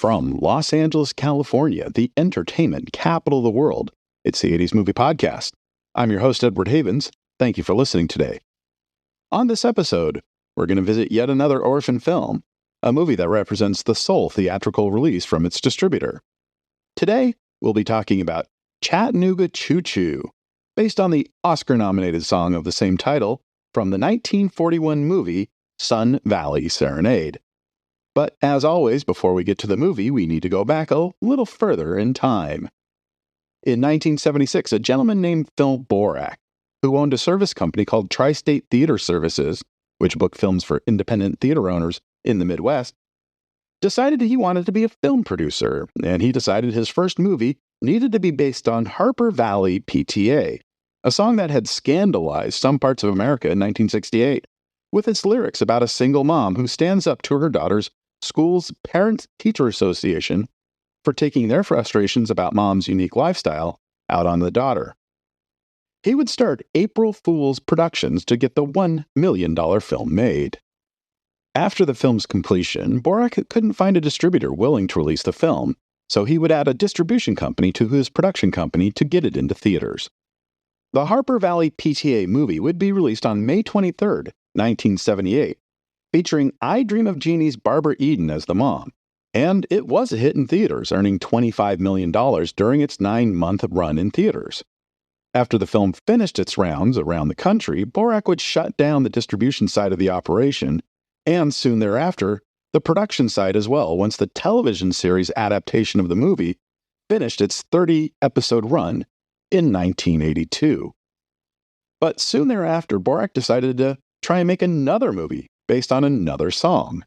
From Los Angeles, California, the entertainment capital of the world, it's the 80s Movie Podcast. I'm your host, Edward Havens. Thank you for listening today. On this episode, we're going to visit yet another orphan film, a movie that represents the sole theatrical release from its distributor. Today, we'll be talking about Chattanooga Choo Choo, based on the Oscar-nominated song of the same title from the 1941 movie Sun Valley Serenade. But as always, before we get to the movie, we need to go back a little further in time. In 1976, a gentleman named Phil Borak, who owned a service company called Tri-State Theater Services, which booked films for independent theater owners in the Midwest, decided he wanted to be a film producer, and he decided his first movie needed to be based on Harper Valley PTA, a song that had scandalized some parts of America in 1968, with its lyrics about a single mom who stands up to her daughter's school's parent-teacher association for taking their frustrations about mom's unique lifestyle out on the daughter. He would start April Fool's Productions to get the $1 million film made. After the film's completion, Borak couldn't find a distributor willing to release the film, so he would add a distribution company to his production company to get it into theaters. The Harper Valley PTA movie would be released on May 23, 1978, featuring I Dream of Jeannie's Barbara Eden as the mom, and it was a hit in theaters, earning $25 million during its 9-month run in theaters. After the film finished its rounds around the country, Borak would shut down the distribution side of the operation, and soon thereafter, the production side as well, once the television series adaptation of the movie finished its 30-episode run in 1982. But soon thereafter, Borak decided to try and make another movie based on another song.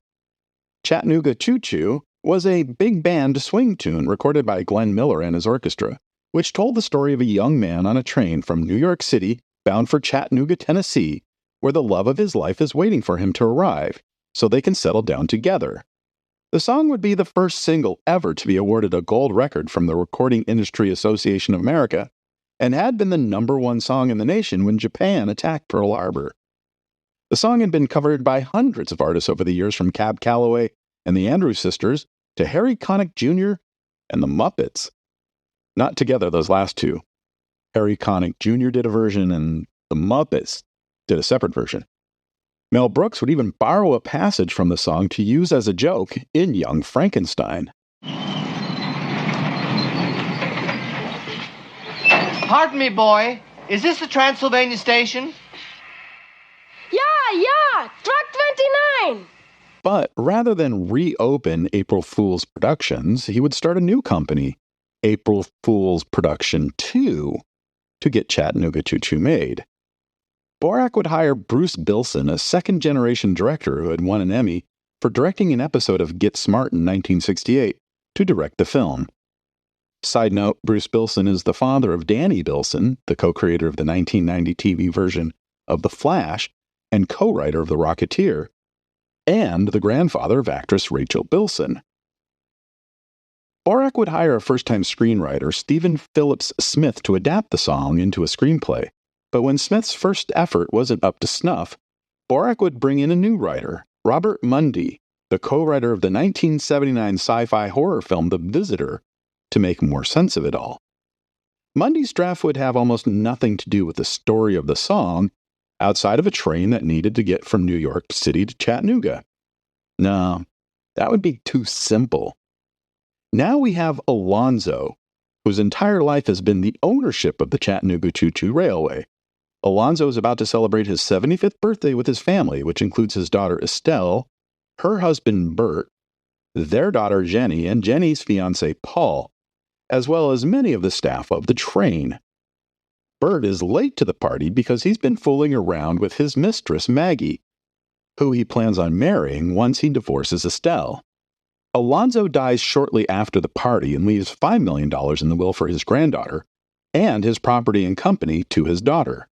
Chattanooga Choo Choo was a big band swing tune recorded by Glenn Miller and his orchestra, which told the story of a young man on a train from New York City bound for Chattanooga, Tennessee, where the love of his life is waiting for him to arrive so they can settle down together. The song would be the first single ever to be awarded a gold record from the Recording Industry Association of America and had been the #1 song in the nation when Japan attacked Pearl Harbor. The song had been covered by hundreds of artists over the years, from Cab Calloway and the Andrews Sisters to Harry Connick Jr. and the Muppets. Not together, those last two. Harry Connick Jr. did a version and the Muppets did a separate version. Mel Brooks would even borrow a passage from the song to use as a joke in Young Frankenstein. Pardon me, boy. Is this the Transylvania station? Yeah, Truck 29! But rather than reopen April Fool's Productions, he would start a new company, April Fool's Production 2, to get Chattanooga Choo Choo made. Borak would hire Bruce Bilson, a second-generation director who had won an Emmy for directing an episode of Get Smart in 1968, to direct the film. Side note, Bruce Bilson is the father of Danny Bilson, the co-creator of the 1990 TV version of The Flash and co-writer of The Rocketeer, and the grandfather of actress Rachel Bilson. Borak would hire a first-time screenwriter, Stephen Phillips Smith, to adapt the song into a screenplay, but when Smith's first effort wasn't up to snuff, Borak would bring in a new writer, Robert Mundy, the co-writer of the 1979 sci-fi horror film The Visitor, to make more sense of it all. Mundy's draft would have almost nothing to do with the story of the song, outside of a train that needed to get from New York City to Chattanooga. No, that would be too simple. Now we have Alonzo, whose entire life has been the ownership of the Chattanooga Choo Choo Railway. Alonzo is about to celebrate his 75th birthday with his family, which includes his daughter Estelle, her husband Bert, their daughter Jenny, and Jenny's fiancé Paul, as well as many of the staff of the train. Bert is late to the party because he's been fooling around with his mistress Maggie, who he plans on marrying once he divorces Estelle. Alonzo dies shortly after the party and leaves $5 million in the will for his granddaughter and his property and company to his daughter.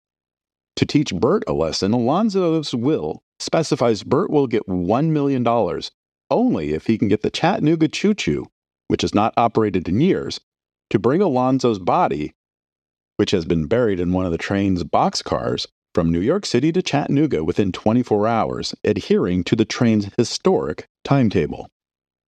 To teach Bert a lesson, Alonzo's will specifies Bert will get $1 million only if he can get the Chattanooga Choo Choo, which has not operated in years, to bring Alonzo's body, which has been buried in one of the train's boxcars, from New York City to Chattanooga within 24 hours, adhering to the train's historic timetable.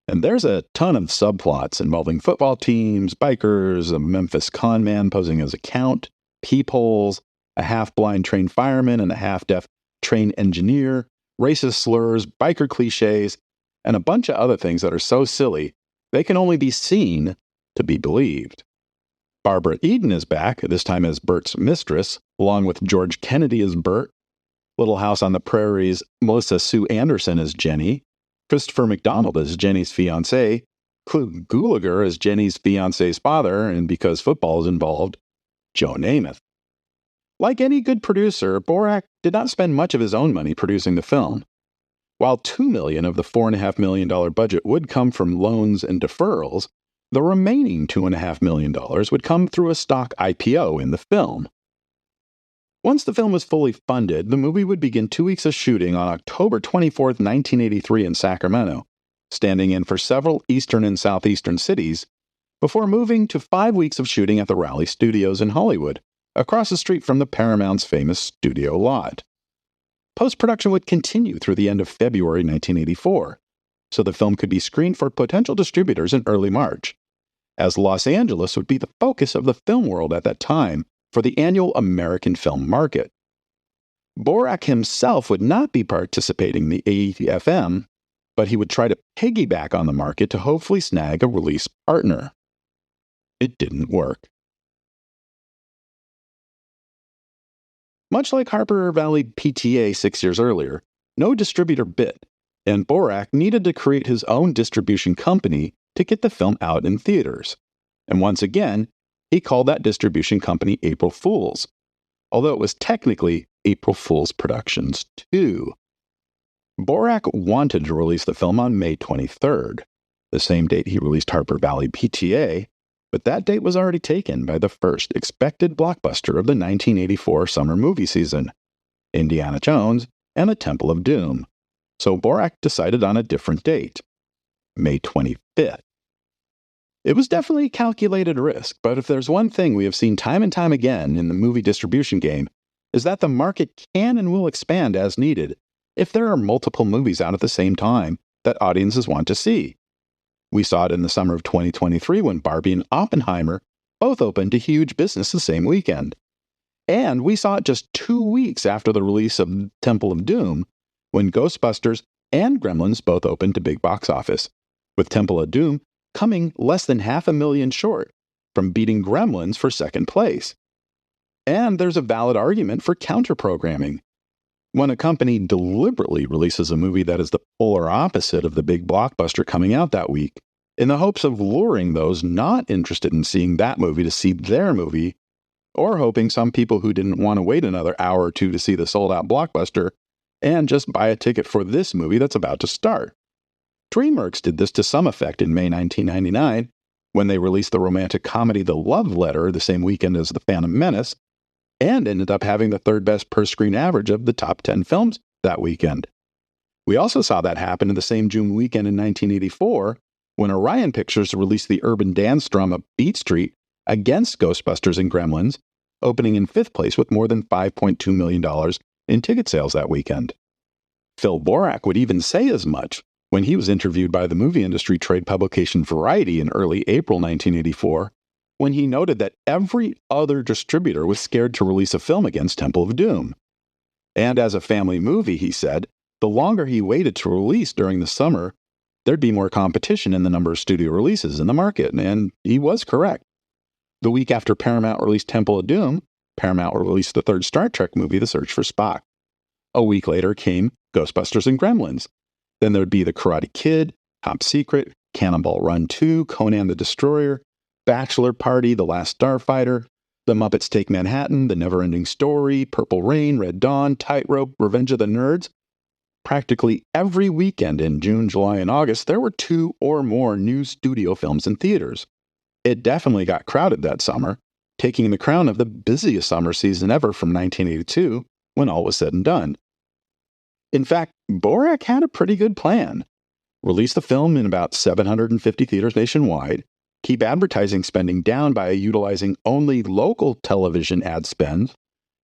And there's a ton of subplots involving football teams, bikers, a Memphis con man posing as a count, peepholes, a half-blind trained fireman and a half-deaf trained engineer, racist slurs, biker cliches, and a bunch of other things that are so silly they can only be seen to be believed. Barbara Eden is back, this time as Bert's mistress, along with George Kennedy as Bert, Little House on the Prairie's Melissa Sue Anderson as Jenny, Christopher McDonald as Jenny's fiancé, Clu Gulager as Jenny's fiancé's father, and because football is involved, Joe Namath. Like any good producer, Borak did not spend much of his own money producing the film. While $2 million of the $4.5 million budget would come from loans and deferrals, the remaining $2.5 million would come through a stock IPO in the film. Once the film was fully funded, the movie would begin 2 weeks of shooting on October 24, 1983 in Sacramento, standing in for several eastern and southeastern cities, before moving to 5 weeks of shooting at the Raleigh Studios in Hollywood, across the street from the Paramount's famous studio lot. Post-production would continue through the end of February 1984, so the film could be screened for potential distributors in early March, as Los Angeles would be the focus of the film world at that time for the annual American film market. Borak himself would not be participating in the AFM, but he would try to piggyback on the market to hopefully snag a release partner. It didn't work. Much like Harper Valley PTA 6 years earlier, no distributor bid, and Borak needed to create his own distribution company to get the film out in theaters. And once again, he called that distribution company April Fools, although it was technically April Fools Productions 2. Borak wanted to release the film on May 23rd, the same date he released Harper Valley PTA, but that date was already taken by the first expected blockbuster of the 1984 summer movie season, Indiana Jones and the Temple of Doom. So Borak decided on a different date, May 25th. It was definitely a calculated risk, but if there's one thing we have seen time and time again in the movie distribution game, is that the market can and will expand as needed if there are multiple movies out at the same time that audiences want to see. We saw it in the summer of 2023 when Barbie and Oppenheimer both opened to huge business the same weekend. And we saw it just 2 weeks after the release of Temple of Doom, when Ghostbusters and Gremlins both opened to big box office, with Temple of Doom coming less than $500,000 short from beating Gremlins for second place. And there's a valid argument for counter-programming. When a company deliberately releases a movie that is the polar opposite of the big blockbuster coming out that week, in the hopes of luring those not interested in seeing that movie to see their movie, or hoping some people who didn't want to wait another hour or two to see the sold-out blockbuster and just buy a ticket for this movie that's about to start. DreamWorks did this to some effect in May 1999, when they released the romantic comedy The Love Letter the same weekend as The Phantom Menace, and ended up having the third best per-screen average of the top 10 films that weekend. We also saw that happen in the same June weekend in 1984, when Orion Pictures released the urban dance drama Beat Street against Ghostbusters and Gremlins, opening in 5th place with more than $5.2 million in ticket sales that weekend. Phil Borak would even say as much when he was interviewed by the movie industry trade publication Variety in early April 1984, when he noted that every other distributor was scared to release a film against Temple of Doom. And as a family movie, he said, the longer he waited to release during the summer, there'd be more competition in the number of studio releases in the market, and he was correct. The week after Paramount released Temple of Doom, Paramount released the third Star Trek movie, The Search for Spock. A week later came Ghostbusters and Gremlins. Then there'd be The Karate Kid, Top Secret, Cannonball Run 2, Conan the Destroyer, Bachelor Party, The Last Starfighter, The Muppets Take Manhattan, The Neverending Story, Purple Rain, Red Dawn, Tightrope, Revenge of the Nerds. Practically every weekend in June, July, and August, there were 2 or more new studio films in theaters. It definitely got crowded that summer, taking the crown of the busiest summer season ever from 1982, when all was said and done. In fact, Borak had a pretty good plan. Release the film in about 750 theaters nationwide, keep advertising spending down by utilizing only local television ad spend,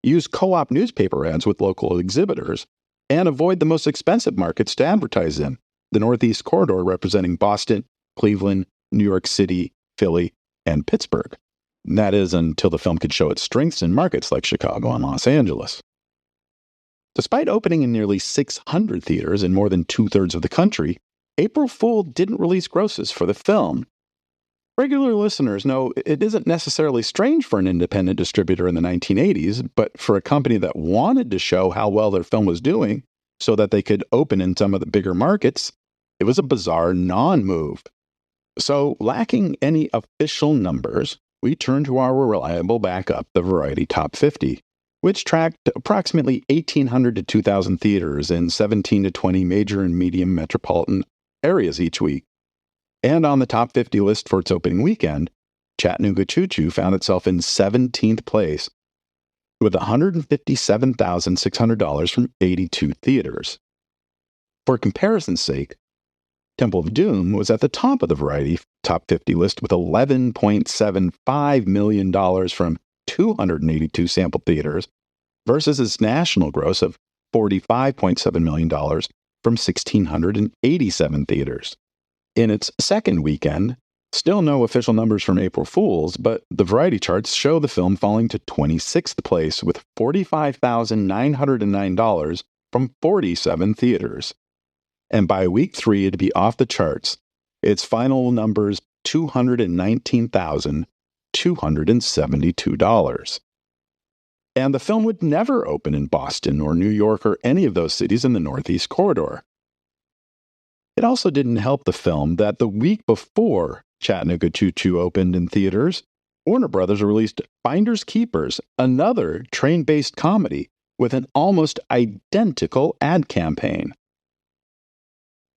use co-op newspaper ads with local exhibitors, and avoid the most expensive markets to advertise in, the Northeast Corridor representing Boston, Cleveland, New York City, Philly, and Pittsburgh. And that is until the film could show its strengths in markets like Chicago and Los Angeles. Despite opening in nearly 600 theaters in more than two-thirds of the country, April Fool didn't release grosses for the film. Regular listeners know it isn't necessarily strange for an independent distributor in the 1980s, but for a company that wanted to show how well their film was doing so that they could open in some of the bigger markets, it was a bizarre non-move. So, lacking any official numbers, we turned to our reliable backup, the Variety Top 50, which tracked approximately 1,800 to 2,000 theaters in 17 to 20 major and medium metropolitan areas each week. And on the top 50 list for its opening weekend, Chattanooga Choo Choo found itself in 17th place with $157,600 from 82 theaters. For comparison's sake, Temple of Doom was at the top of the Variety Top 50 list with $11.75 million from 282 sample theaters versus its national gross of $45.7 million from 1,687 theaters. In its second weekend, still no official numbers from April Fools, but the Variety charts show the film falling to 26th place with $45,909 from 47 theaters. And by week 3, it'd be off the charts. Its final numbers $219,272. And the film would never open in Boston or New York or any of those cities in the Northeast Corridor. It also didn't help the film that the week before Chattanooga Choo Choo opened in theaters, Warner Brothers released Finders Keepers, another train-based comedy with an almost identical ad campaign.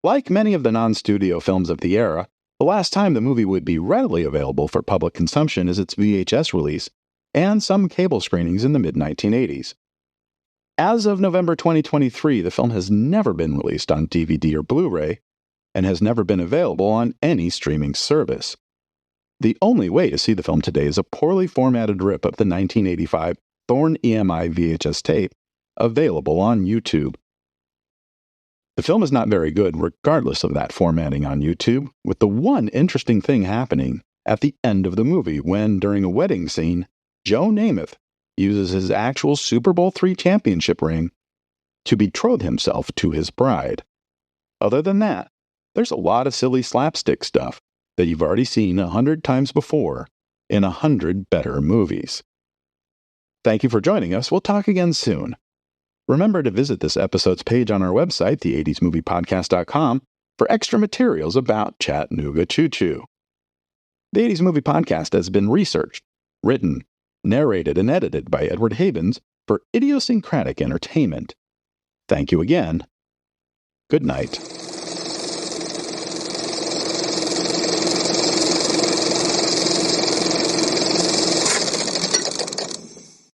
Like many of the non-studio films of the era, the last time the movie would be readily available for public consumption is its VHS release and some cable screenings in the mid-1980s. As of November 2023, the film has never been released on DVD or Blu-ray and has never been available on any streaming service. The only way to see the film today is a poorly formatted rip of the 1985 Thorn EMI VHS tape available on YouTube. The film is not very good regardless of that formatting on YouTube, with the one interesting thing happening at the end of the movie when, during a wedding scene, Joe Namath uses his actual Super Bowl III championship ring to betroth himself to his bride. Other than that, there's a lot of silly slapstick stuff that you've already seen 100 times before in 100 better movies. Thank you for joining us. We'll talk again soon. Remember to visit this episode's page on our website, the80smoviepodcast.com, for extra materials about Chattanooga Choo Choo. The 80s Movie Podcast has been researched, written, narrated, and edited by Edward Havens for Idiosyncratic Entertainment. Thank you again. Good night.